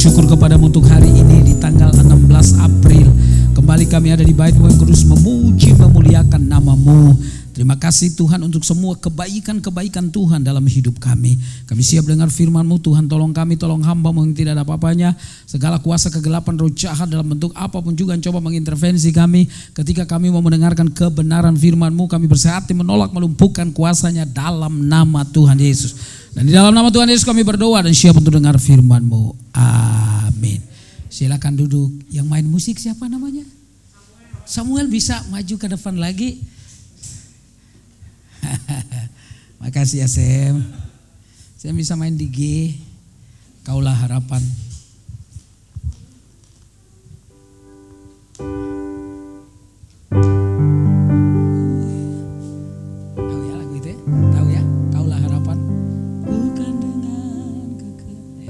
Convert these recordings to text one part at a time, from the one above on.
Syukur kepadamu untuk hari ini di tanggal 16 April. Kembali kami ada di Bait-Mu yang kudus memuji memuliakan nama-Mu. Terima kasih Tuhan untuk semua kebaikan-kebaikan Tuhan dalam hidup kami. Kami siap dengar firman-Mu Tuhan. Tolong kami, tolong hamba-Mu yang tidak ada apa-apanya. Segala kuasa kegelapan roh jahat dalam bentuk apapun juga yang coba mengintervensi kami. Ketika kami mau mendengarkan kebenaran firman-Mu, kami bersehati menolak melumpuhkan kuasanya dalam nama Tuhan Yesus. Dan di dalam nama Tuhan Yesus kami berdoa dan siap untuk dengar firman-Mu. Amin. Silakan duduk. Yang main musik siapa namanya? Samuel bisa maju ke depan lagi. Makasih ya Sam. Saya bisa main di G. Kaulah harapan. Tahu ya lagu itu ya? Tahu ya? Kaulah harapan. Bukan dengan kekeh.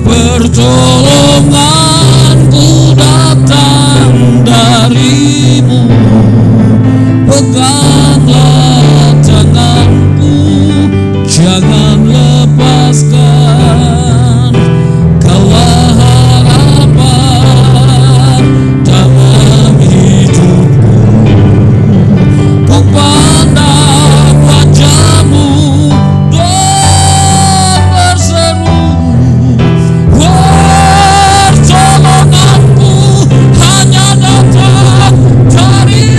Pertolonganku hanya datang darimu.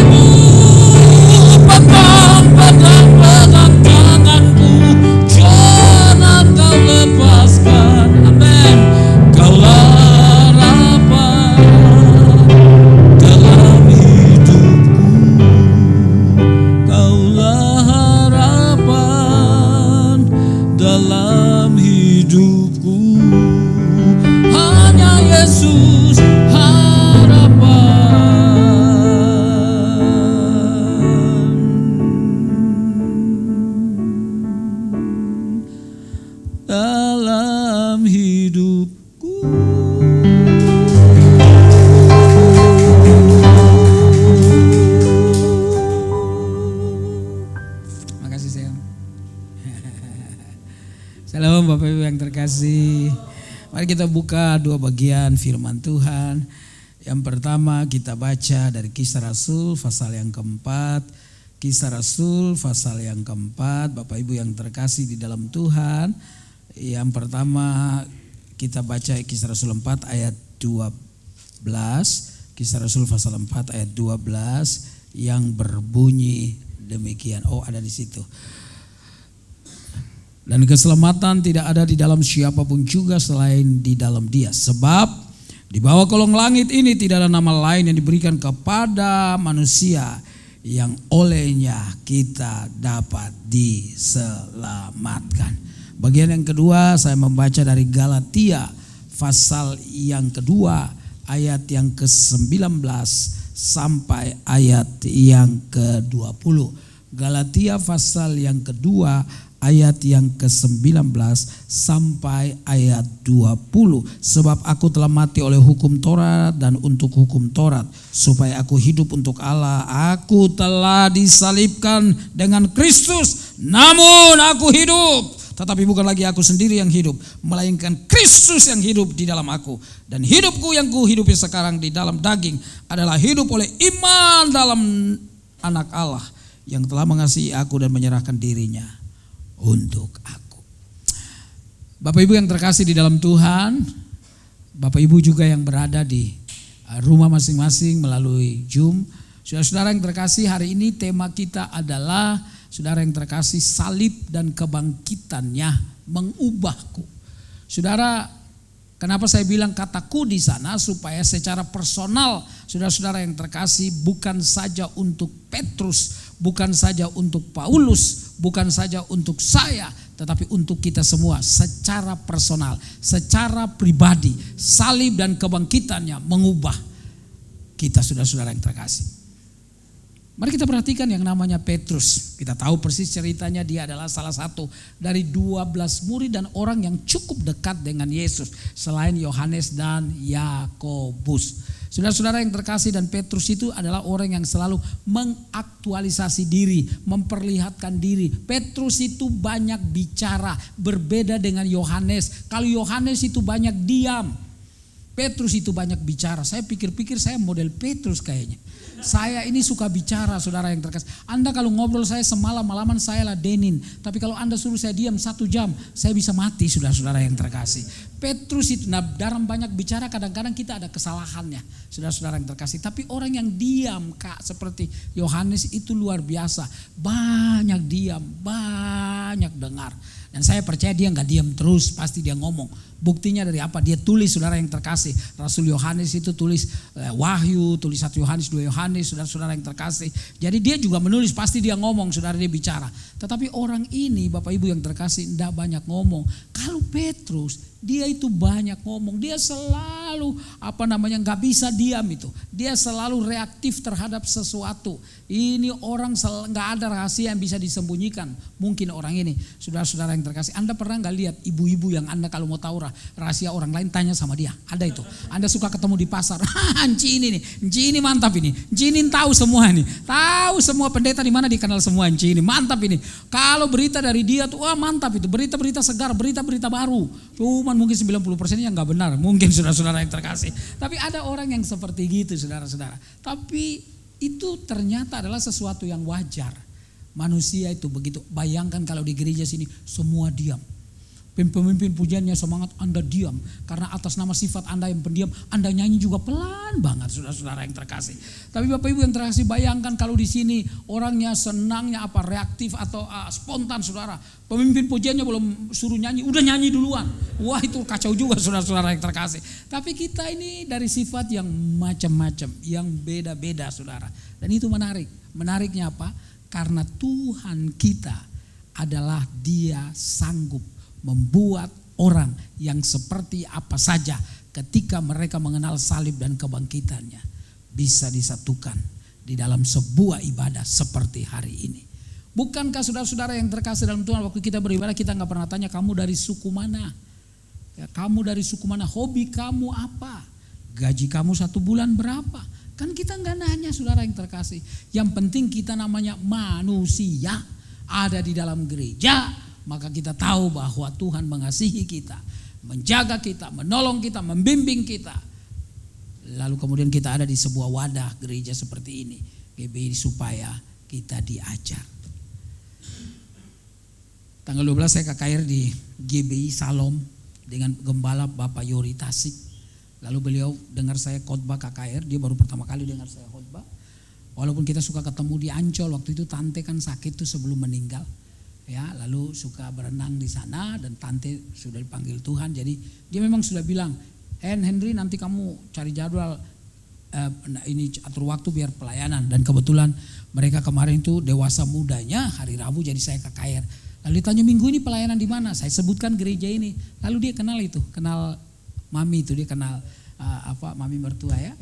Shalom Bapak Ibu yang terkasih. Mari kita buka dua bagian firman Tuhan. Yang pertama kita baca dari Kisah Rasul pasal yang keempat. Kisah Rasul pasal yang keempat. Bapak Ibu yang terkasih di dalam Tuhan. Yang pertama kita baca Kisah Rasul 4 ayat 12. Kisah Rasul pasal 4 ayat 12 yang berbunyi demikian. Oh, ada di situ. Dan keselamatan tidak ada di dalam siapapun juga selain di dalam Dia. Sebab di bawah kolong langit ini tidak ada nama lain yang diberikan kepada manusia yang olehnya kita dapat diselamatkan. Bagian yang kedua saya membaca dari Galatia pasal yang kedua ayat yang ke-19 sampai ayat yang ke-20. Galatia pasal yang kedua ayat yang ke-19 sampai ayat 20. Sebab aku telah mati oleh hukum Taurat dan untuk hukum Taurat, supaya aku hidup untuk Allah. Aku telah disalibkan dengan Kristus, namun aku hidup. Tetapi bukan lagi aku sendiri yang hidup, melainkan Kristus yang hidup di dalam aku. Dan hidupku yang kuhidupi sekarang di dalam daging adalah hidup oleh iman dalam Anak Allah yang telah mengasihi aku dan menyerahkan dirinya untuk aku. Bapak Ibu yang terkasih di dalam Tuhan, Bapak Ibu juga yang berada di rumah masing-masing melalui Zoom. Saudara-saudara yang terkasih, hari ini tema kita adalah, saudara yang terkasih, salib dan kebangkitannya mengubahku. Saudara, kenapa saya bilang kataku di sana? Supaya secara personal, saudara-saudara yang terkasih, bukan saja untuk Petrus, bukan saja untuk Paulus, bukan saja untuk saya, tetapi untuk kita semua secara personal, secara pribadi. Salib dan kebangkitannya mengubah kita, saudara-saudara yang terkasih. Mari kita perhatikan yang namanya Petrus. Kita tahu persis ceritanya, dia adalah salah satu dari 12 murid dan orang yang cukup dekat dengan Yesus selain Yohanes dan Yakobus. Saudara-saudara yang terkasih, dan Petrus itu adalah orang yang selalu mengaktualisasi diri, memperlihatkan diri. Petrus itu banyak bicara, berbeda dengan Yohanes. Kalau Yohanes itu banyak diam, Petrus itu banyak bicara. Saya pikir-pikir saya model Petrus kayaknya. Saya ini suka bicara, saudara yang terkasih. Anda kalau ngobrol saya semalam-malaman saya ladenin. Tapi kalau Anda suruh saya diam 1 jam, saya bisa mati, saudara-saudara yang terkasih. Petrus itu, nah dalam banyak bicara kadang-kadang kita ada kesalahannya, saudara-saudara yang terkasih. Tapi orang yang diam seperti Yohanes itu luar biasa. Banyak diam, banyak dengar. Dan saya percaya dia gak diam terus, pasti dia ngomong. Buktinya dari apa? Dia tulis, saudara yang terkasih. Rasul Yohanes itu tulis Wahyu, tulis 1 Yohanes, 2 Yohanes, saudara-saudara yang terkasih. Jadi dia juga menulis, pasti dia ngomong, saudara, dia bicara. Tetapi orang ini, Bapak Ibu yang terkasih, tidak banyak ngomong. Kalau Petrus, dia itu banyak ngomong. Dia selalu gak bisa diam itu. Dia selalu reaktif terhadap sesuatu. Ini orang gak ada rahasia yang bisa disembunyikan. Mungkin orang ini, saudara-saudara yang terkasih, Anda pernah gak lihat ibu-ibu yang Anda kalau mau tahu rahasia orang lain tanya sama dia? Ada itu. Anda suka ketemu di pasar, Enci ini nih, Enci ini mantap ini, Enci ini tahu semua nih, tahu semua pendeta di mana dikenal semua, Enci ini mantap ini. Kalau berita dari dia tuh, wah mantap itu, berita-berita segar, berita-berita baru. Cuman mungkin 90%-nya gak benar, mungkin saudara-saudara yang terkasih. Tapi ada orang yang seperti gitu, saudara-saudara. Tapi itu ternyata adalah sesuatu yang wajar. Manusia itu begitu. Bayangkan kalau di gereja sini semua diam. Pemimpin pujiannya semangat, Anda diam. Karena atas nama sifat Anda yang pendiam, Anda nyanyi juga pelan banget, saudara-saudara yang terkasih. Tapi Bapak Ibu yang terkasih, bayangkan kalau di sini orangnya senangnya reaktif atau spontan, saudara. Pemimpin pujiannya belum suruh nyanyi, udah nyanyi duluan. Wah, itu kacau juga, saudara-saudara yang terkasih. Tapi kita ini dari sifat yang macam-macam, yang beda-beda, saudara. Dan itu menarik. Menariknya apa? Karena Tuhan kita adalah Dia sanggup membuat orang yang seperti apa saja ketika mereka mengenal salib dan kebangkitannya bisa disatukan di dalam sebuah ibadah seperti hari ini. Bukankah saudara-saudara yang terkasih dalam Tuhan, waktu kita beribadah kita gak pernah tanya kamu dari suku mana? Ya, kamu dari suku mana? Hobi kamu apa? Gaji kamu 1 bulan berapa? Kan kita gak nanya, saudara yang terkasih. Yang penting kita namanya manusia, ada di dalam gereja, maka kita tahu bahwa Tuhan mengasihi kita, menjaga kita, menolong kita, membimbing kita. Lalu kemudian kita ada di sebuah wadah gereja seperti ini, GBI, supaya kita diajar. Tanggal 12 saya KKR di GBI Salom dengan Gembala Bapak Yori Tasik. Lalu beliau dengar saya khotbah KKR, dia baru pertama kali dengar saya khotbah. Walaupun kita suka ketemu di Ancol, waktu itu tante kan sakit tuh sebelum meninggal. Ya, lalu suka berenang di sana dan tante sudah dipanggil Tuhan. Jadi dia memang sudah bilang, Henry nanti kamu cari jadwal ini atur waktu biar pelayanan. Dan kebetulan mereka kemarin itu dewasa mudanya hari Rabu jadi saya KKR. Lalu ditanya minggu ini pelayanan di mana? Saya sebutkan gereja ini. Lalu dia kenal itu, kenal mami itu, dia kenal mami mertua ya.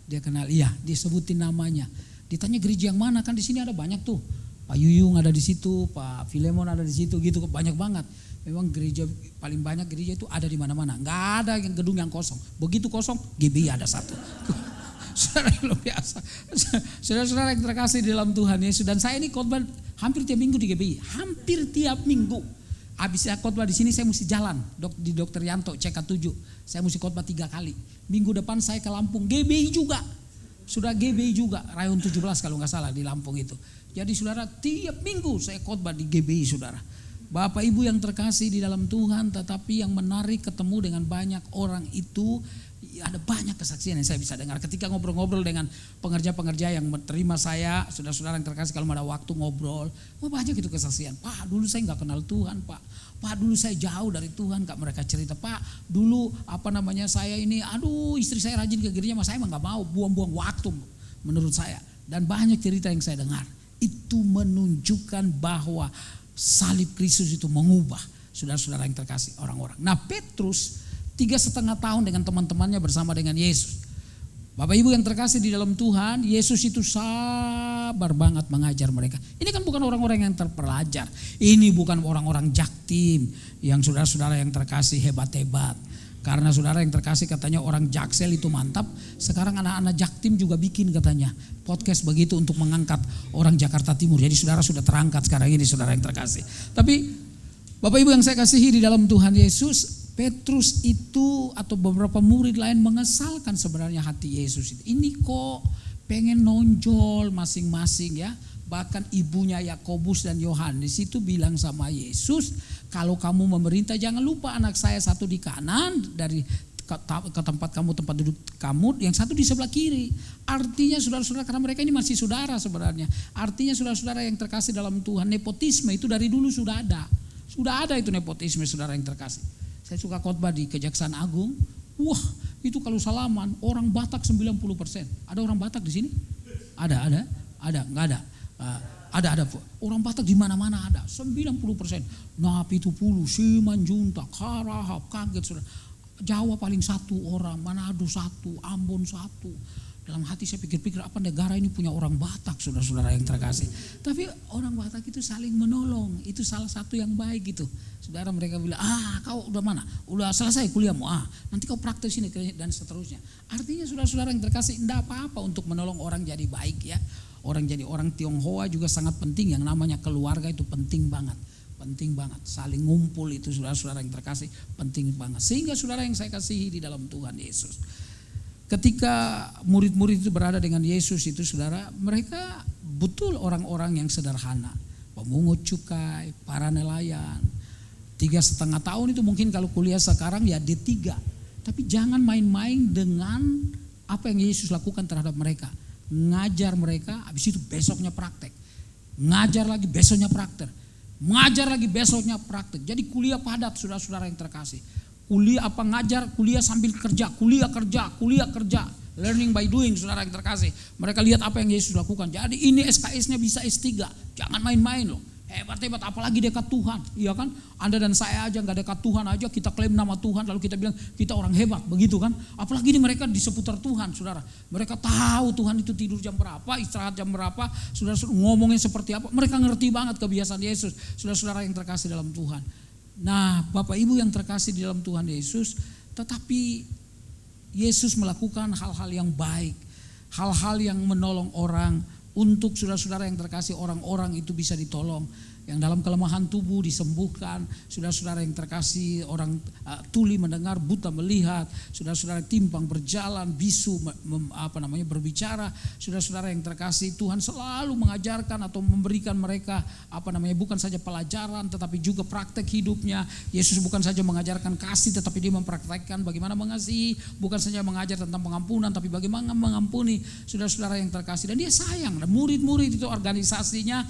Dia kenal, iya, dia sebutin namanya. Ditanya gereja yang mana, kan di sini ada banyak tuh. Pak Yuyung ada di situ, Pak Filemon ada di situ, gitu banyak banget. Memang gereja paling banyak gereja itu ada di mana-mana. Nggak ada yang gedung yang kosong. Begitu kosong, GBI ada satu. Saudara yang luar biasa. Saudara-saudara yang terkasih di dalam Tuhan Yesus. Dan saya ini khotbah hampir tiap minggu di GBI. Hampir tiap minggu. Habis saya khotbah di sini saya mesti jalan. Di Dr. Yanto CK7. Saya mesti khotbah 3 kali. Minggu depan saya ke Lampung. GBI juga. Sudah GBI juga. Rayon 17 kalau nggak salah di Lampung itu. Jadi saudara tiap minggu saya khotbah di GBI saudara. Bapak Ibu yang terkasih di dalam Tuhan, tetapi yang menarik ketemu dengan banyak orang itu, ada banyak kesaksian yang saya bisa dengar ketika ngobrol-ngobrol dengan pengerja-pengerja yang menerima saya, saudara-saudara yang terkasih kalau ada waktu ngobrol, banyak itu kesaksian. Pak, dulu saya nggak kenal Tuhan, Pak. Pak, dulu saya jauh dari Tuhan, Kak, mereka cerita. Pak, dulu saya ini, istri saya rajin ke gereja, mas saya emang nggak mau, buang-buang waktu menurut saya. Dan banyak cerita yang saya dengar. Itu menunjukkan bahwa salib Kristus itu mengubah saudara-saudara yang terkasih orang-orang. Nah, Petrus 3,5 tahun dengan teman-temannya bersama dengan Yesus. Bapak Ibu yang terkasih di dalam Tuhan, Yesus itu sabar banget mengajar mereka. Ini kan bukan orang-orang yang terpelajar. Ini bukan orang-orang jaktim yang saudara-saudara yang terkasih hebat-hebat. Karena saudara yang terkasih katanya orang Jaksel itu mantap. Sekarang anak-anak jaktim juga bikin katanya podcast begitu untuk mengangkat orang Jakarta Timur. Jadi saudara sudah terangkat sekarang ini saudara yang terkasih. Tapi Bapak Ibu yang saya kasihi di dalam Tuhan Yesus, Petrus itu atau beberapa murid lain mengesalkan sebenarnya hati Yesus itu. Ini kok pengen nonjol masing-masing ya. Bahkan ibunya Yakobus dan Yohanes itu bilang sama Yesus, kalau kamu memerintah jangan lupa anak saya satu di kanan dari ke tempat kamu, tempat duduk kamu, yang satu di sebelah kiri. Artinya saudara-saudara, karena mereka ini masih saudara sebenarnya. Artinya saudara-saudara yang terkasih dalam Tuhan, nepotisme itu dari dulu sudah ada. Sudah ada itu nepotisme saudara yang terkasih. Saya suka khotbah di Kejaksaan Agung. Wah, itu kalau salaman orang Batak 90%. Ada orang Batak di sini? Ada, enggak ada. Ada orang Batak di mana-mana ada 90%. Napi itu puluh, Simanjuntak, Karahap, kaget saudara. Jawa paling 1 orang, Manado 1, Ambon 1. Dalam hati saya pikir-pikir apa negara ini punya orang Batak saudara-saudara yang terkasih. Tapi orang Batak itu saling menolong, itu salah satu yang baik gitu. Saudara mereka bilang, kau udah mana? Udah selesai kuliahmu, nanti kau praktek sini dan seterusnya. Artinya saudara-saudara yang terkasih enggak apa-apa untuk menolong orang jadi baik ya. Orang Tionghoa juga sangat penting, yang namanya keluarga itu penting banget. Penting banget, saling ngumpul itu saudara-saudara yang terkasih penting banget. Sehingga saudara yang saya kasihi di dalam Tuhan Yesus, ketika murid-murid itu berada dengan Yesus itu saudara, mereka betul orang-orang yang sederhana. Pemungut cukai, para nelayan. 3,5 tahun itu mungkin kalau kuliah sekarang ya D3. Tapi jangan main-main dengan apa yang Yesus lakukan terhadap mereka. Ngajar mereka, habis itu besoknya praktek. Ngajar lagi, besoknya praktek. Ngajar lagi, besoknya praktek. Jadi kuliah padat saudara-saudara yang terkasih. Kuliah apa ngajar, kuliah sambil kerja, kuliah kerja. Learning by doing saudara yang terkasih. Mereka lihat apa yang Yesus lakukan. Jadi ini SKS-nya bisa S3. Jangan main-main loh. Hebat-hebat, apalagi dekat Tuhan. Iya kan? Anda dan saya aja gak dekat Tuhan aja, kita klaim nama Tuhan, lalu kita bilang kita orang hebat, begitu kan? Apalagi ini mereka di seputar Tuhan, saudara. Mereka tahu Tuhan itu tidur jam berapa, istirahat jam berapa, saudara ngomongin seperti apa. Mereka ngerti banget kebiasaan Yesus, saudara-saudara yang terkasih dalam Tuhan. Nah, Bapak Ibu yang terkasih di dalam Tuhan Yesus, tetapi Yesus melakukan hal-hal yang baik, hal-hal yang menolong orang, untuk saudara-saudara yang terkasih orang-orang itu bisa ditolong. yang dalam kelemahan tubuh disembuhkan, saudara-saudara yang terkasih, orang tuli mendengar, buta melihat, saudara-saudara timpang berjalan, bisu berbicara, saudara-saudara yang terkasih, Tuhan selalu mengajarkan atau memberikan mereka bukan saja pelajaran tetapi juga praktek hidupnya. Yesus bukan saja mengajarkan kasih tetapi dia mempraktekkan bagaimana mengasihi, bukan saja mengajar tentang pengampunan tapi bagaimana mengampuni saudara-saudara yang terkasih. Dan dia sayang, dan murid-murid itu organisasinya.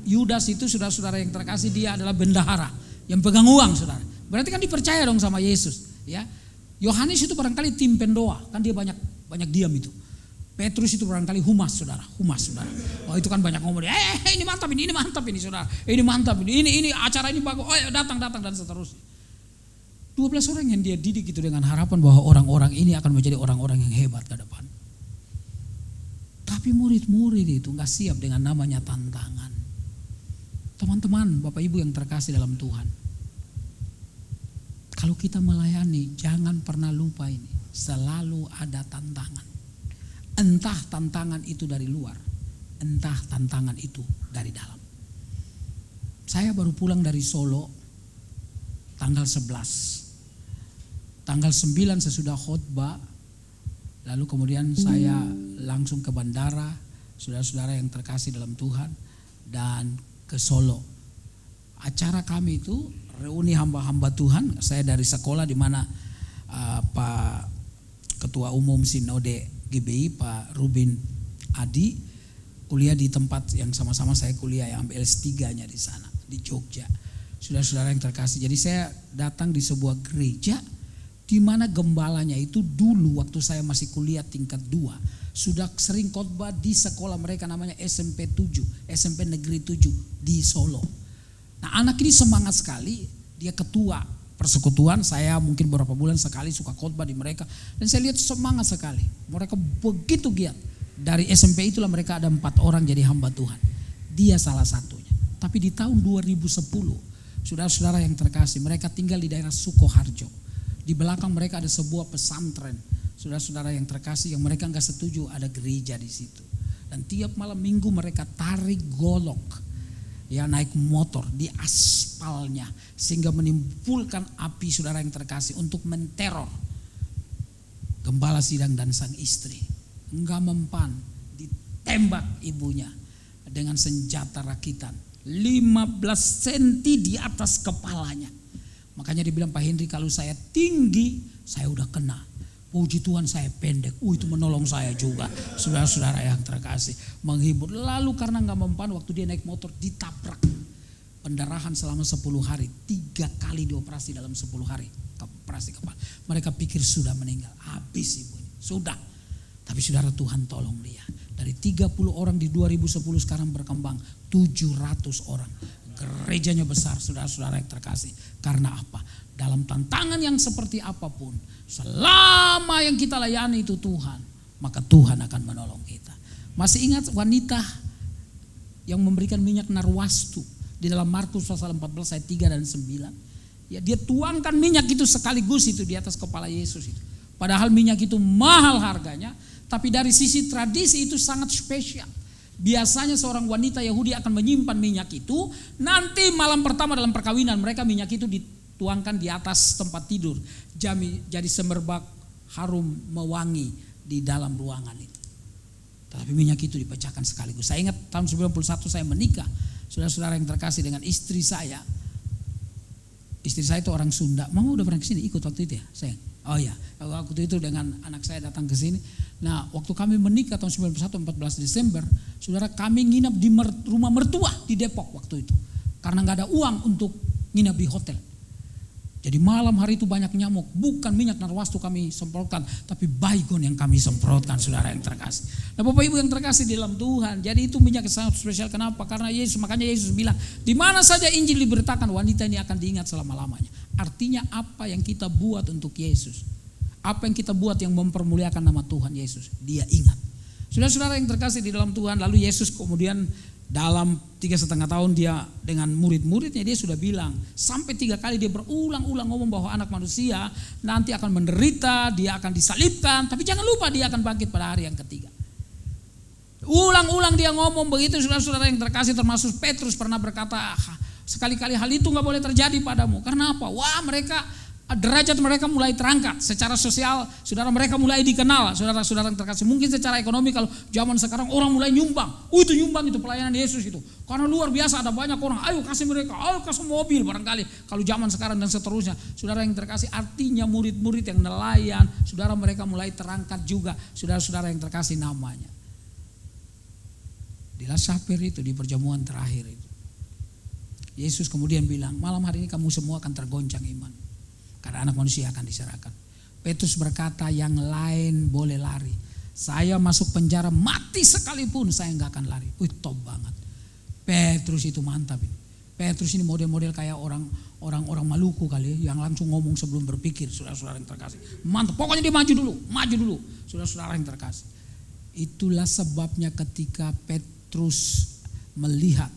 Yudas itu saudara-saudara yang terkasih, dia adalah bendahara yang pegang uang, saudara. Berarti kan dipercaya dong sama Yesus, ya. Yohanes itu barangkali tim pendoa, kan dia banyak diam itu. Petrus itu barangkali humas, saudara. Oh itu kan banyak ngomong, ini mantap ini saudara. Ini mantap ini acara ini bagus. Oh datang dan seterusnya. 12 orang yang dia didik itu dengan harapan bahwa orang-orang ini akan menjadi orang-orang yang hebat ke depan. Tapi murid-murid itu gak siap dengan namanya tantangan. Teman-teman, Bapak Ibu yang terkasih dalam Tuhan, kalau kita melayani, jangan pernah lupa ini, selalu ada tantangan. Entah tantangan itu dari luar, entah tantangan itu dari dalam. Saya baru pulang dari Solo tanggal 11. Tanggal 9 sesudah khotbah, lalu kemudian saya langsung ke bandara, saudara-saudara yang terkasih dalam Tuhan, dan ke Solo. Acara kami itu reuni hamba-hamba Tuhan. Saya dari sekolah di mana Pak Ketua Umum Sinode GBI Pak Rubin Adi kuliah di tempat yang sama-sama saya kuliah, yang ambil S3-nya di sana di Jogja. Saudara-saudara yang terkasih. Jadi saya datang di sebuah gereja di mana gembalanya itu dulu waktu saya masih kuliah tingkat 2 sudah sering khotbah di sekolah mereka, namanya SMP Negeri 7 di Solo. Nah anak ini semangat sekali, dia ketua persekutuan, saya mungkin beberapa bulan sekali suka khotbah di mereka. Dan saya lihat semangat sekali, mereka begitu giat. Dari SMP itulah mereka ada 4 orang jadi hamba Tuhan. Dia salah satunya. Tapi di tahun 2010, saudara-saudara yang terkasih, mereka tinggal di daerah Sukoharjo. Di belakang mereka ada sebuah pesantren. Saudara-saudara yang terkasih, yang mereka enggak setuju ada gereja di situ. Dan tiap malam minggu mereka tarik golok, ya naik motor di aspalnya, sehingga menimbulkan api, saudara yang terkasih, untuk menteror gembala sidang dan sang istri. Enggak mempan, ditembak ibunya dengan senjata rakitan 15 cm di atas kepalanya. Makanya dibilang Pak Henry, kalau saya tinggi saya udah kena. Puji Tuhan saya pendek, itu menolong saya juga. Saudara-saudara yang terkasih, menghibur. Lalu karena gak mempan, waktu dia naik motor ditabrak. Pendarahan selama 10 hari, 3 kali dioperasi dalam 10 hari. Operasi kepala. Mereka pikir sudah meninggal, habis ibu ini, sudah. Tapi saudara, Tuhan tolong dia. Dari 30 orang di 2010 sekarang berkembang 700 orang. Gerejanya besar, saudara-saudara yang terkasih. Karena apa? Dalam tantangan yang seperti apapun, selama yang kita layani itu Tuhan, maka Tuhan akan menolong kita. Masih ingat wanita yang memberikan minyak narwastu di dalam Markus pasal 14 ayat 3 dan 9? Ya, dia tuangkan minyak itu sekaligus itu di atas kepala Yesus itu. Padahal minyak itu mahal harganya, tapi dari sisi tradisi itu sangat spesial. Biasanya seorang wanita Yahudi akan menyimpan minyak itu, nanti malam pertama dalam perkawinan mereka minyak itu dituangkan di atas tempat tidur, jadi semerbak harum mewangi di dalam ruangan itu. Tapi minyak itu dipecahkan sekaligus. Saya ingat tahun 91 saya menikah, saudara-saudara yang terkasih, dengan istri saya. Istri saya itu orang Sunda. Mama udah pernah kesini ikut waktu itu ya, sayang? Oh ya, waktu itu dengan anak saya datang ke sini. Nah, waktu kami menikah tahun 91 14 Desember, saudara, kami nginap di rumah mertua di Depok waktu itu. Karena gak ada uang untuk nginap di hotel. Jadi malam hari itu banyak nyamuk, bukan minyak narwastu kami semprotkan, tapi baygon yang kami semprotkan, saudara yang terkasih. Nah, Bapak Ibu yang terkasih di dalam Tuhan, jadi itu minyak sangat spesial. Kenapa? Karena Yesus, makanya Yesus bilang, di mana saja Injil diberitakan, wanita ini akan diingat selama-lamanya. Artinya apa yang kita buat untuk Yesus, apa yang kita buat yang mempermuliakan nama Tuhan Yesus, Dia ingat. Saudara-saudara yang terkasih di dalam Tuhan, lalu Yesus kemudian dalam 3,5 tahun dia dengan murid-muridnya, dia sudah bilang, sampai 3 kali dia berulang-ulang ngomong bahwa anak manusia nanti akan menderita, dia akan disalibkan, tapi jangan lupa dia akan bangkit pada hari yang ketiga. Ulang-ulang dia ngomong begitu, saudara-saudara yang terkasih, termasuk Petrus pernah berkata, sekali-kali hal itu gak boleh terjadi padamu. Karena apa? Wah, mereka derajat mereka mulai terangkat, secara sosial saudara mereka mulai dikenal, saudara-saudara yang terkasih. Mungkin secara ekonomi kalau zaman sekarang orang mulai nyumbang, itu nyumbang itu pelayanan Yesus itu, karena luar biasa ada banyak orang, ayo kasih mereka, ayo kasih mobil barangkali kalau zaman sekarang dan seterusnya. Saudara yang terkasih, artinya murid-murid yang nelayan, saudara mereka mulai terangkat juga, saudara-saudara yang terkasih namanya. Di Last Supper itu, di perjamuan terakhir itu, Yesus kemudian bilang, malam hari ini kamu semua akan tergoncang iman, karena anak manusia akan diserahkan. Petrus berkata, yang lain boleh lari, saya masuk penjara mati sekalipun saya nggak akan lari. Wih, top banget. Petrus itu mantap ini. Petrus ini model-model kayak orang Maluku kali, yang langsung ngomong sebelum berpikir, saudara-saudara yang terkasih. Mantap, pokoknya dia maju dulu, saudara-saudara yang terkasih. Itulah sebabnya ketika Petrus melihat,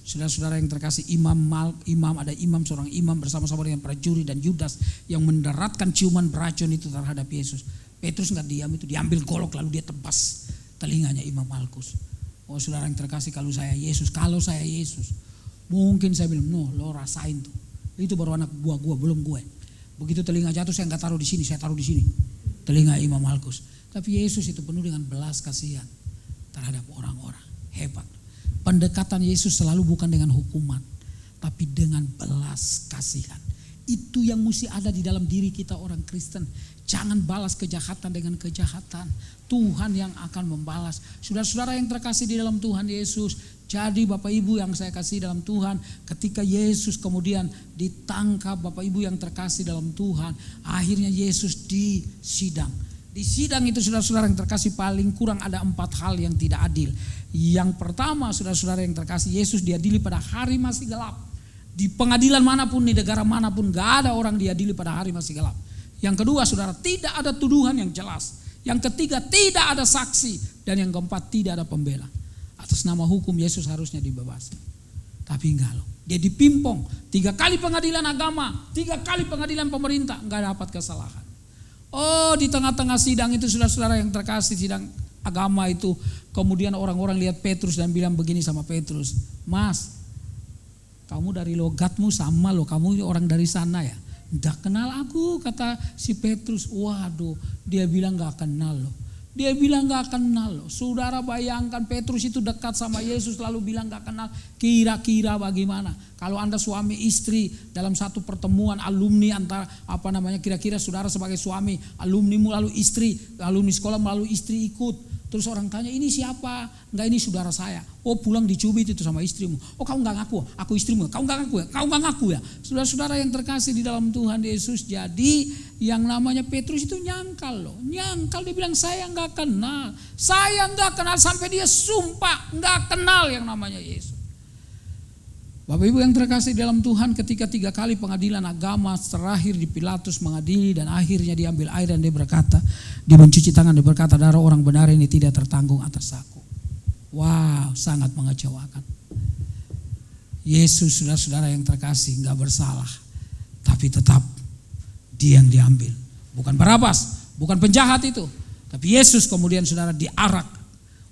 saudara-saudara yang terkasih, ada seorang imam bersama-sama dengan prajurit dan Yudas yang mendaratkan ciuman beracun itu terhadap Yesus. Petrus nggak diam itu, diambil golok lalu dia tebas telinganya Imam Malkus. Oh saudara yang terkasih, kalau saya Yesus, mungkin saya bilang, no, lo rasain tuh, itu baru anak buah gue, belum gue. Begitu telinga jatuh saya nggak taruh di sini, saya taruh di sini, telinga Imam Malkus. Tapi Yesus itu penuh dengan belas kasihan terhadap orang-orang, hebat. Pendekatan Yesus selalu bukan dengan hukuman, tapi dengan belas kasihan. Itu yang mesti ada di dalam diri kita orang Kristen. Jangan balas kejahatan dengan kejahatan. Tuhan yang akan membalas. Saudara-saudara yang terkasih di dalam Tuhan Yesus. Jadi Bapak Ibu yang saya kasih dalam Tuhan, ketika Yesus kemudian ditangkap, Bapak Ibu yang terkasih dalam Tuhan, akhirnya Yesus disidang. Di sidang itu saudara-saudara yang terkasih, paling kurang ada 4 hal yang tidak adil. Yang pertama, saudara-saudara yang terkasih, Yesus diadili pada hari masih gelap. Di pengadilan manapun, di negara manapun, gak ada orang diadili pada hari masih gelap. Yang kedua, saudara, tidak ada tuduhan yang jelas. Yang ketiga, tidak ada saksi. Dan yang keempat, tidak ada pembela. Atas nama hukum Yesus harusnya dibebaskan. Tapi enggak loh, dia dipimpong 3 kali pengadilan agama, 3 kali pengadilan pemerintah, enggak dapat kesalahan. Oh, di tengah-tengah sidang itu saudara-saudara yang terkasih, sidang agama itu, kemudian orang-orang lihat Petrus dan bilang begini sama Petrus, Mas, kamu dari logatmu sama loh, kamu orang dari sana ya. Nggak kenal aku, kata si Petrus. Waduh, dia bilang gak kenal loh. Dia bilang gak kenal loh. Saudara bayangkan, Petrus itu dekat sama Yesus lalu bilang gak kenal. Kira-kira bagaimana kalau Anda suami istri dalam satu pertemuan alumni antara kira-kira saudara sebagai suami, alumnimu lalu istri, alumni sekolah melalui istri ikut. Terus orang tanya, ini siapa? Enggak, ini saudara saya. Oh, pulang dicubit itu sama istrimu. Oh, kamu enggak ngaku, aku istrimu. Kamu enggak ngaku ya. Saudara-saudara yang terkasih di dalam Tuhan Yesus. Jadi yang namanya Petrus itu nyangkal loh. Nyangkal, dia bilang saya enggak kenal. Saya enggak kenal, sampai dia sumpah enggak kenal yang namanya Yesus. Bapak Ibu yang terkasih dalam Tuhan, ketika 3 kali pengadilan agama terakhir di Pilatus mengadili dan akhirnya diambil air dan dia berkata, dia mencuci tangan, dia berkata, darah orang benar ini tidak tertanggung atas aku. Wow, sangat mengecewakan. Yesus, saudara-saudara yang terkasih, gak bersalah, tapi tetap dia yang diambil. Bukan Barabas, bukan penjahat itu, tapi Yesus kemudian saudara diarak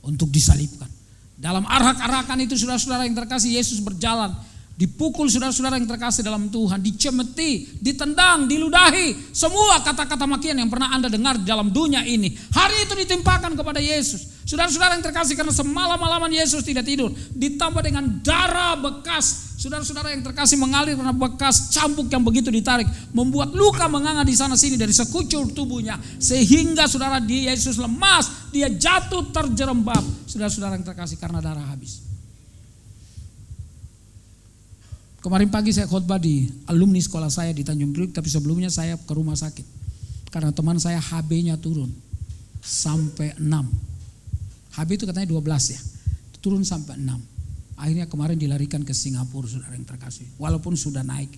untuk disalibkan. Dalam arak-arakan itu saudara-saudara yang terkasih, Yesus berjalan, dipukul saudara-saudara yang terkasih dalam Tuhan, dicemeti, ditendang, diludahi, semua kata-kata makian yang pernah Anda dengar dalam dunia ini. Hari itu ditimpakan kepada Yesus. Saudara-saudara yang terkasih, karena semalam-malaman Yesus tidak tidur, ditambah dengan darah bekas. Saudara-saudara yang terkasih mengalir karena bekas cambuk yang begitu ditarik, membuat luka menganga di sana sini dari sekucur tubuhnya, sehingga saudara Yesus lemas, dia jatuh terjerembab. Saudara-saudara yang terkasih, karena darah habis. Kemarin pagi saya khotbah di alumni sekolah saya di Tanjung Priok, tapi sebelumnya saya ke rumah sakit karena teman saya HB-nya turun sampai 6. HB itu katanya 12 ya, turun sampai 6. Akhirnya kemarin dilarikan ke Singapura, saudara yang terkasih. Walaupun sudah naik.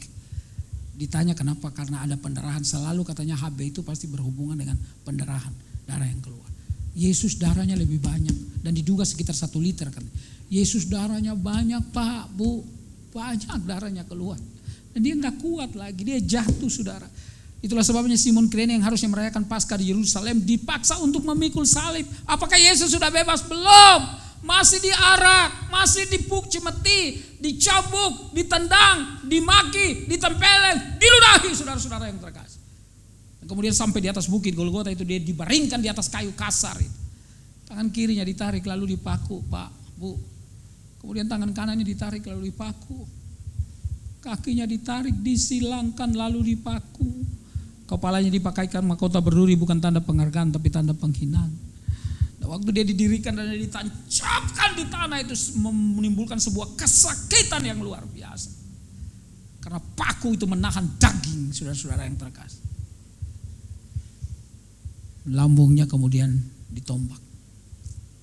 Ditanya kenapa, karena ada pendarahan. Selalu katanya HB itu pasti berhubungan dengan pendarahan, darah yang keluar. Yesus darahnya lebih banyak dan diduga sekitar 1 liter kan. Yesus darahnya banyak Pak, Bu, banyak darahnya keluar. Dan dia gak kuat lagi, dia jatuh saudara. Itulah sebabnya Simon Kirene yang harusnya merayakan Paskah di Yerusalem dipaksa untuk memikul salib. Apakah Yesus sudah bebas? Belum. Masih diarak, masih dicemeti, dicambuk, ditendang, dimaki, ditempeleng, diludahi, saudara-saudara yang terkasih. Dan kemudian sampai di atas bukit Golgota itu dia dibaringkan di atas kayu kasar itu. Tangan kirinya ditarik lalu dipaku, Pak, Bu. Kemudian tangan kanannya ditarik lalu dipaku. Kakinya ditarik, disilangkan lalu dipaku. Kepalanya dipakaikan mahkota berduri, bukan tanda penghargaan tapi tanda penghinaan. Dan waktu dia didirikan dan ditancapkan di tanah itu menimbulkan sebuah kesakitan yang luar biasa. Karena paku itu menahan daging, saudara-saudara yang terkasih. Lambungnya kemudian ditombak.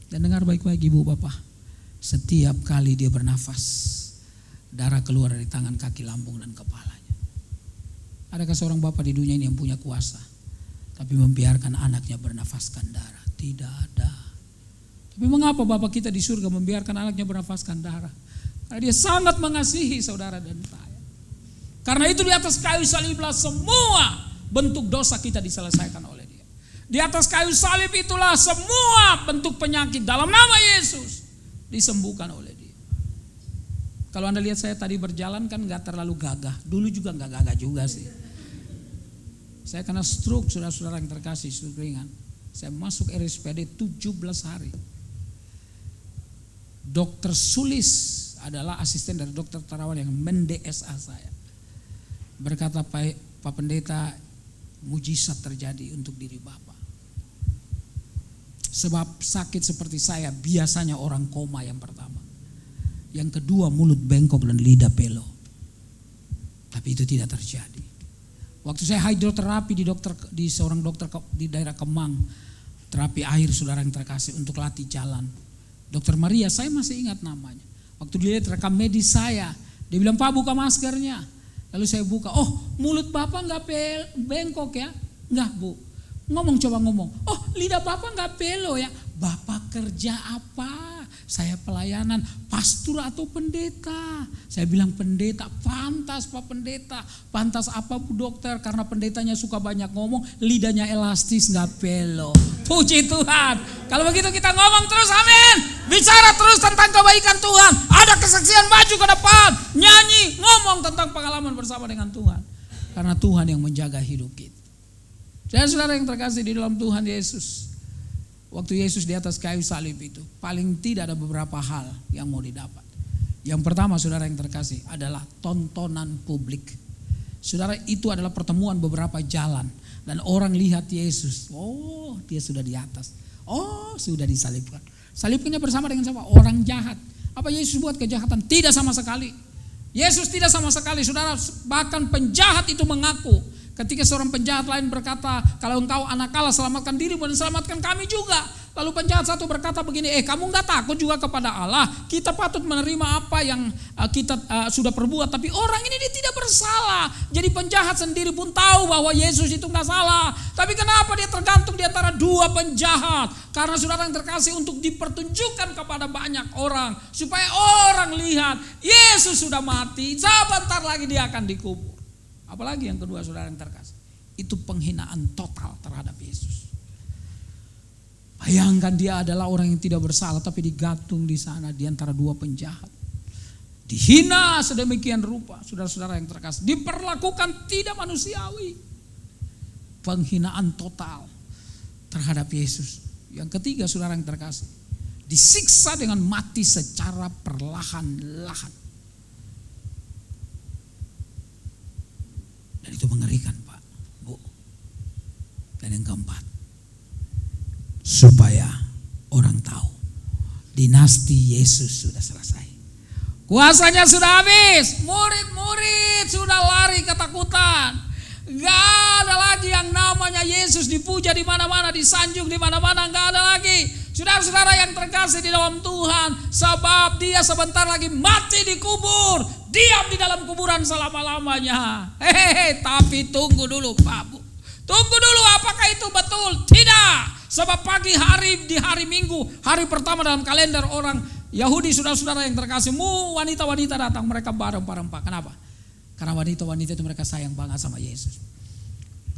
Dan dengar baik-baik ibu bapak, setiap kali dia bernafas, darah keluar dari tangan, kaki, lambung dan kepalanya. Adakah seorang bapak di dunia ini yang punya kuasa tapi membiarkan anaknya bernafaskan darah? Tidak ada. Tapi mengapa bapak kita di surga membiarkan anaknya bernafaskan darah? Karena dia sangat mengasihi saudara dan saya. Karena itu di atas kayu saliblah semua bentuk dosa kita diselesaikan oleh dia. Di atas kayu salib itulah semua bentuk penyakit dalam nama Yesus disembuhkan oleh dia. Kalau Anda lihat saya tadi berjalan kan gak terlalu gagah. Dulu juga gak gagah juga sih. Saya kena stroke, saudara-saudara yang terkasih, stroke ringan. Saya masuk RSPD 17 hari. Dokter Sulis adalah asisten dari dokter terawan yang men-DSA saya. Berkata, Pak Pendeta, mujizat terjadi untuk diri Bapak. Sebab sakit seperti saya biasanya orang koma yang pertama. Yang kedua mulut bengkok dan lidah pelo. Tapi itu tidak terjadi. Waktu saya hidroterapi di seorang dokter di daerah Kemang, terapi air saudara yang terkasih untuk latih jalan. Dokter Maria, saya masih ingat namanya. Waktu dilihat rekam medis saya, dia bilang, Pak buka maskernya. Lalu saya buka, oh mulut Bapak gak bengkok ya? Enggak Bu. Coba ngomong, oh lidah Bapak gak pelo ya? Bapak kerja apa? Saya pelayanan, pastor atau pendeta? Saya bilang pendeta. Pantas Pak Pendeta. Pantas apa Bu Dokter? Karena pendetanya suka banyak ngomong, lidahnya elastis gak pelo. Puji Tuhan. Kalau begitu kita ngomong terus, amin. Bicara terus tentang kebaikan Tuhan. Ada kesaksian, maju ke depan, nyanyi, ngomong tentang pengalaman bersama dengan Tuhan. Karena Tuhan yang menjaga hidup kita. Saudara yang terkasih di dalam Tuhan Yesus, waktu Yesus di atas kayu salib itu, paling tidak ada beberapa hal yang mau didapat. Yang pertama saudara yang terkasih adalah tontonan publik. Saudara, itu adalah pertemuan beberapa jalan. Dan orang lihat Yesus, oh dia sudah di atas, oh sudah disalibkan. Salibkannya bersama dengan siapa? Orang jahat. Apa Yesus buat kejahatan? Tidak sama sekali. Yesus tidak sama sekali, saudara. Bahkan penjahat itu mengaku. Ketika seorang penjahat lain berkata, kalau engkau anak Allah selamatkan dirimu dan selamatkan kami juga. Lalu penjahat satu berkata begini, kamu gak takut juga kepada Allah? Kita patut menerima apa yang kita sudah perbuat, tapi orang ini dia tidak bersalah. Jadi penjahat sendiri pun tahu bahwa Yesus itu gak salah. Tapi kenapa dia tergantung di antara dua penjahat? Karena saudara yang terkasih, untuk dipertunjukkan kepada banyak orang, supaya orang lihat Yesus sudah mati, sebentar lagi dia akan dikubur. Apalagi yang kedua saudara yang terkasih, itu penghinaan total terhadap Yesus. Bayangkan dia adalah orang yang tidak bersalah tapi digantung di sana di antara dua penjahat. Dihina sedemikian rupa, saudara-saudara yang terkasih, diperlakukan tidak manusiawi. Penghinaan total terhadap Yesus. Yang ketiga saudara yang terkasih, disiksa dengan mati secara perlahan-lahan. Dan itu mengerikan Pak, Bu. Dan yang keempat, supaya orang tahu dinasti Yesus sudah selesai. Kuasanya sudah habis, murid-murid sudah lari ketakutan. Gak ada lagi yang namanya Yesus dipuja di mana-mana, disanjung di mana-mana, gak ada lagi. Saudara-saudara yang terkasih di dalam Tuhan, sebab dia sebentar lagi mati dikubur, diam di dalam kuburan selama-lamanya. Tapi tunggu dulu Pak Bu. Tunggu dulu, apakah itu betul? Tidak. Sebab pagi hari di hari Minggu, hari pertama dalam kalender orang Yahudi, saudara-saudara yang terkasih, wanita-wanita datang, mereka bareng-bareng Pak. Kenapa? Karena wanita-wanita itu mereka sayang banget sama Yesus.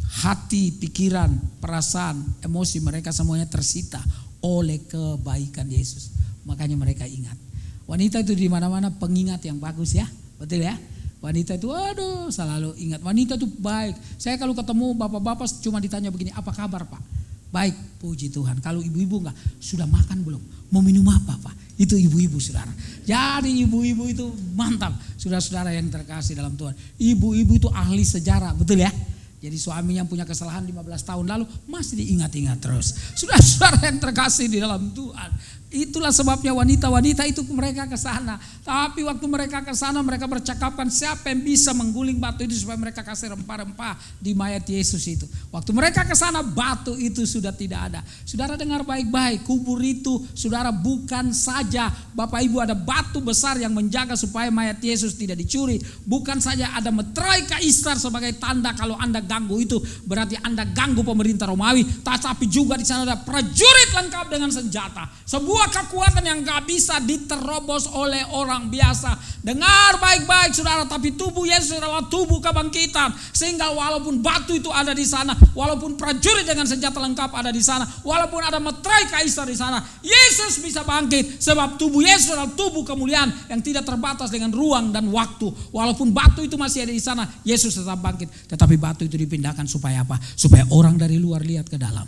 hati, pikiran, perasaan, emosi mereka semuanya tersita oleh kebaikan Yesus. Makanya mereka ingat. Wanita itu di mana-mana pengingat yang bagus ya, betul ya. Wanita itu aduh selalu ingat. Wanita itu baik. Saya kalau ketemu bapak-bapak cuma ditanya begini, apa kabar Pak? Baik, puji Tuhan. Kalau ibu-ibu enggak, sudah makan belum? Mau minum apa Pak? Itu ibu-ibu saudara. Jadi ibu-ibu itu mantap. Saudara-saudara yang terkasih dalam Tuhan. Ibu-ibu itu ahli sejarah, betul ya? Jadi suaminya punya kesalahan 15 tahun lalu masih diingat-ingat terus. Saudara-saudara yang terkasih di dalam Tuhan. Itulah sebabnya wanita-wanita itu mereka ke sana. Tapi waktu mereka ke sana mereka bercakapkan siapa yang bisa mengguling batu itu supaya mereka kasih rempah-rempah di mayat Yesus itu. Waktu mereka ke sana batu itu sudah tidak ada. Saudara dengar baik-baik, kubur itu saudara bukan saja Bapak Ibu ada batu besar yang menjaga supaya mayat Yesus tidak dicuri. Bukan saja ada meterai kaisar sebagai tanda kalau Anda ganggu itu berarti Anda ganggu pemerintah Romawi. Tetapi juga di sana ada prajurit lengkap dengan senjata. Sebuah kekuatan yang gak bisa diterobos oleh orang biasa. Dengar baik-baik saudara, tapi tubuh Yesus adalah tubuh kebangkitan. Sehingga walaupun batu itu ada di sana, walaupun prajurit dengan senjata lengkap ada di sana, walaupun ada meterai kaisar di sana, Yesus bisa bangkit. Sebab tubuh Yesus adalah tubuh kemuliaan yang tidak terbatas dengan ruang dan waktu. Walaupun batu itu masih ada di sana, Yesus tetap bangkit. Tetapi batu itu dipindahkan supaya apa? Supaya orang dari luar lihat ke dalam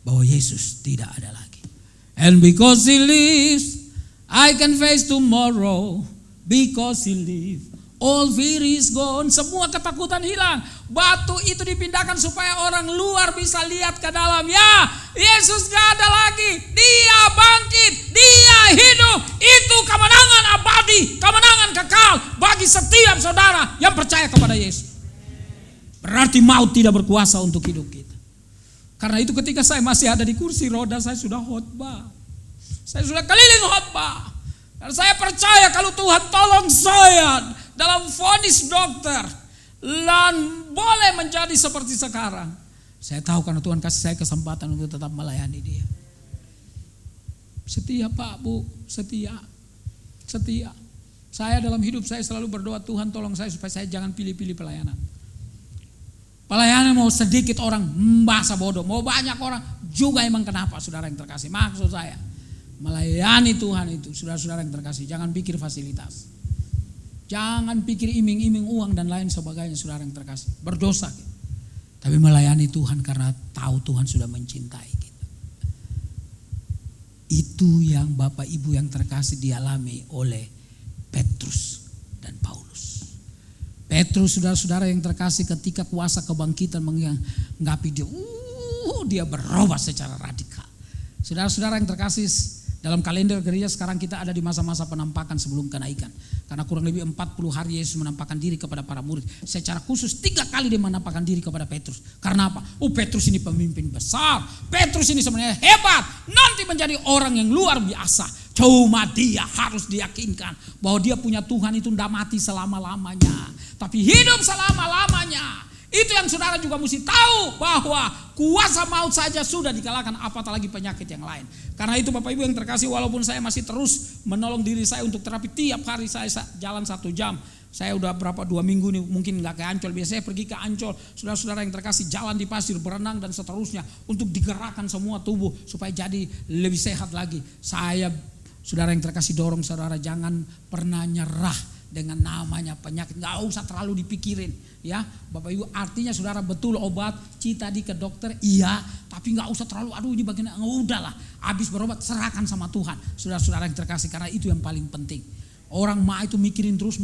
bahwa Yesus tidak ada lagi. And because He lives, I can face tomorrow. Because He lives, all fear is gone. Semua ketakutan hilang. Batu itu dipindahkan supaya orang luar bisa lihat ke dalam. Ya, Yesus gak ada lagi. Dia bangkit, Dia hidup. Itu kemenangan abadi, kemenangan kekal bagi setiap saudara yang percaya kepada Yesus. Berarti maut tidak berkuasa untuk hidup kita. Karena itu ketika saya masih ada di kursi roda, saya sudah khotbah. Saya sudah keliling khotbah. Dan saya percaya kalau Tuhan tolong saya dalam vonis dokter dan boleh menjadi seperti sekarang. Saya tahu karena Tuhan kasih saya kesempatan untuk tetap melayani Dia. Setia Pak, Bu, setia. Setia. Saya dalam hidup saya selalu berdoa, Tuhan tolong saya supaya saya jangan pilih-pilih pelayanan. Pelayanan mau sedikit orang bahasa bodoh, mau banyak orang juga emang kenapa saudara yang terkasih. Maksud saya melayani Tuhan itu saudara-saudara yang terkasih, jangan pikir fasilitas. Jangan pikir iming-iming uang dan lain sebagainya saudara yang terkasih. Berdosa gitu. Tapi melayani Tuhan karena tahu Tuhan sudah mencintai kita. Itu yang Bapak Ibu yang terkasih dialami oleh Petrus dan Paulus. Petrus saudara-saudara yang terkasih ketika kuasa kebangkitan menggapi dia, dia berubah secara radikal. Saudara-saudara yang terkasih dalam kalender gereja sekarang kita ada di masa-masa penampakan sebelum kenaikan. Karena kurang lebih 40 hari Yesus menampakkan diri kepada para murid. Secara khusus 3 kali dia menampakkan diri kepada Petrus. Karena apa? Petrus ini pemimpin besar. Petrus ini sebenarnya hebat. Nanti menjadi orang yang luar biasa. Cuma dia harus diyakinkan bahwa dia punya Tuhan itu tidak mati selama-lamanya. Tapi hidup selama-lamanya. Itu yang saudara juga mesti tahu bahwa kuasa maut saja sudah dikalahkan, apatah lagi penyakit yang lain. Karena itu Bapak Ibu yang terkasih, walaupun saya masih terus menolong diri saya untuk terapi, tiap hari saya jalan 1 jam. Saya udah 2 minggu nih mungkin gak ke Ancol. Biasanya pergi ke Ancol, saudara-saudara yang terkasih jalan di pasir, berenang dan seterusnya. Untuk digerakkan semua tubuh supaya jadi lebih sehat lagi. Saya saudara yang terkasih dorong saudara jangan pernah nyerah dengan namanya penyakit, nggak usah terlalu dipikirin, ya Bapak Ibu. Artinya saudara betul obat tadi ke dokter, iya, tapi nggak usah terlalu aduh ini bagian, udahlah, habis berobat serahkan sama Tuhan, saudara-saudara yang terkasih, karena itu yang paling penting. Orang itu mikirin terus,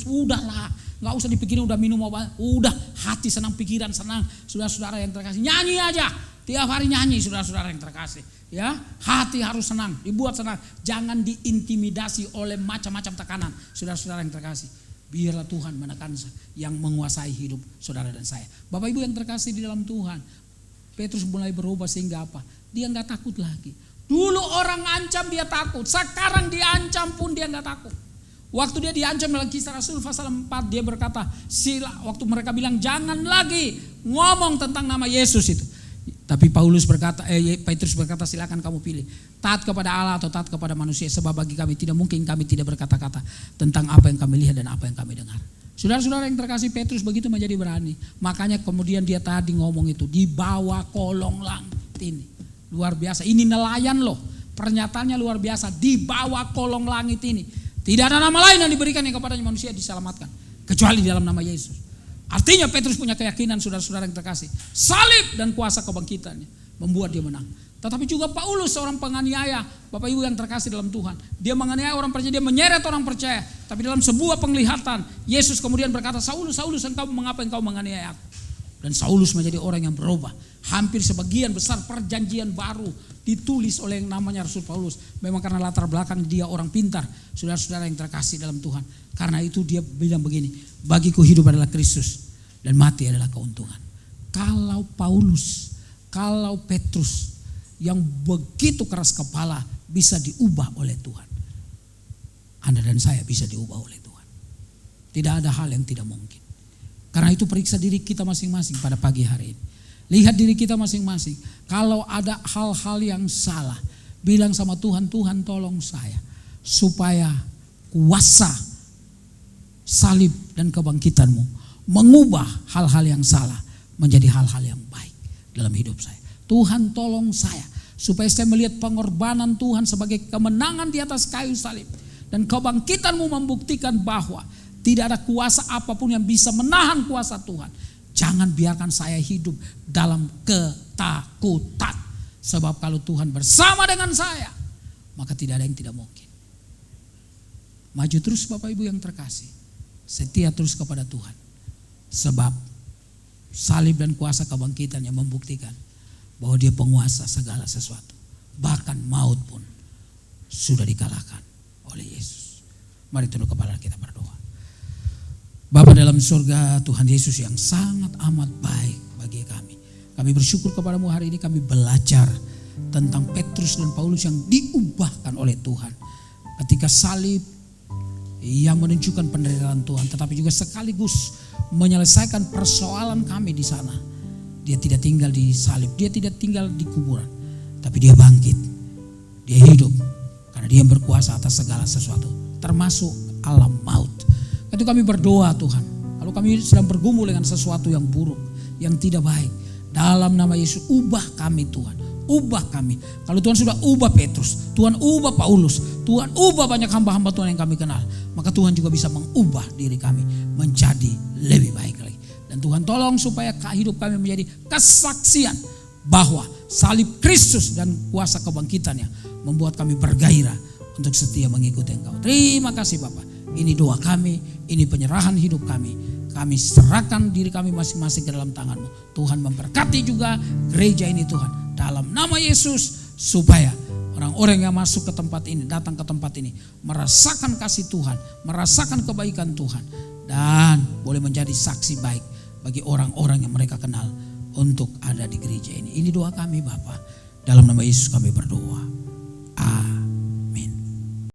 udahlah, nggak usah dipikirin, udah minum obat, udah hati senang, pikiran senang, saudara-saudara yang terkasih, nyanyi aja, tiap hari nyanyi, saudara-saudara yang terkasih. Ya, hati harus senang, dibuat senang. Jangan diintimidasi oleh macam-macam tekanan. Saudara-saudara yang terkasih, biarlah Tuhan menekan yang menguasai hidup saudara dan saya. Bapak Ibu yang terkasih di dalam Tuhan, Petrus mulai berubah sehingga apa? Dia nggak takut lagi. Dulu orang ancam dia takut, sekarang diancam pun dia nggak takut. Waktu dia diancam dalam Kisah Rasul pasal 4, dia berkata, waktu mereka bilang jangan lagi ngomong tentang nama Yesus itu. Tapi Petrus berkata, silakan kamu pilih, taat kepada Allah atau taat kepada manusia. Sebab bagi kami tidak mungkin kami tidak berkata-kata tentang apa yang kami lihat dan apa yang kami dengar. Saudara-saudara yang terkasih, Petrus begitu menjadi berani. Makanya kemudian dia tadi ngomong itu, di bawah kolong langit ini. Luar biasa, ini nelayan loh. Pernyataannya luar biasa, di bawah kolong langit ini. Tidak ada nama lain yang diberikan yang kepadanya manusia diselamatkan. Kecuali dalam nama Yesus. Artinya Petrus punya keyakinan, saudara-saudara yang terkasih. Salib dan kuasa kebangkitannya membuat dia menang. Tetapi juga Paulus, seorang penganiaya, Bapak Ibu yang terkasih dalam Tuhan. Dia menganiaya orang percaya, dia menyeret orang percaya. Tapi dalam sebuah penglihatan, Yesus kemudian berkata, Saulus, Saulus, mengapa engkau menganiaya aku? Dan Saulus menjadi orang yang berubah. Hampir sebagian besar perjanjian baru ditulis oleh yang namanya Rasul Paulus. Memang karena latar belakang dia orang pintar, saudara-saudara yang terkasih dalam Tuhan. Karena itu dia bilang begini, bagiku hidup adalah Kristus dan mati adalah keuntungan. Kalau Paulus, kalau Petrus yang begitu keras kepala bisa diubah oleh Tuhan, Anda dan saya bisa diubah oleh Tuhan. Tidak ada hal yang tidak mungkin. Karena itu periksa diri kita masing-masing pada pagi hari ini. Lihat diri kita masing-masing. Kalau ada hal-hal yang salah, bilang sama Tuhan, Tuhan tolong saya supaya kuasa salib dan kebangkitanmu mengubah hal-hal yang salah menjadi hal-hal yang baik dalam hidup saya. Tuhan tolong saya supaya saya melihat pengorbanan Tuhan sebagai kemenangan di atas kayu salib. Dan kebangkitanmu membuktikan bahwa tidak ada kuasa apapun yang bisa menahan kuasa Tuhan. Jangan biarkan saya hidup dalam ketakutan. Sebab kalau Tuhan bersama dengan saya, maka tidak ada yang tidak mungkin. Maju terus Bapak Ibu yang terkasih. Setia terus kepada Tuhan. Sebab salib dan kuasa kebangkitan yang membuktikan bahwa dia penguasa segala sesuatu. Bahkan maut pun sudah dikalahkan oleh Yesus. Mari tunduk kepala kita berdoa. Bapa dalam surga, Tuhan Yesus yang sangat amat baik bagi kami. Kami bersyukur kepadamu hari ini kami belajar tentang Petrus dan Paulus yang diubahkan oleh Tuhan. Ketika salib yang menunjukkan penderitaan Tuhan, tetapi juga sekaligus menyelesaikan persoalan kami di sana. Dia tidak tinggal di salib, dia tidak tinggal di kuburan, tapi dia bangkit, dia hidup karena dia berkuasa atas segala sesuatu, termasuk alam maut. Itu kami berdoa Tuhan, kalau kami sedang bergumul dengan sesuatu yang buruk, yang tidak baik, dalam nama Yesus ubah kami Tuhan, ubah kami. Kalau Tuhan sudah ubah Petrus, Tuhan ubah Paulus, Tuhan ubah banyak hamba-hamba Tuhan yang kami kenal, maka Tuhan juga bisa mengubah diri kami menjadi lebih baik lagi. Dan Tuhan tolong supaya hidup kami menjadi kesaksian bahwa salib Kristus dan kuasa kebangkitannya membuat kami bergairah untuk setia mengikuti Engkau. Terima kasih Bapak. Ini doa kami, ini penyerahan hidup kami. Kami serahkan diri kami masing-masing ke dalam tangan-Mu. Tuhan memberkati juga gereja ini Tuhan. Dalam nama Yesus, supaya orang-orang yang masuk ke tempat ini, datang ke tempat ini, merasakan kasih Tuhan, merasakan kebaikan Tuhan. Dan boleh menjadi saksi baik bagi orang-orang yang mereka kenal untuk ada di gereja ini. Ini doa kami Bapa. Dalam nama Yesus kami berdoa.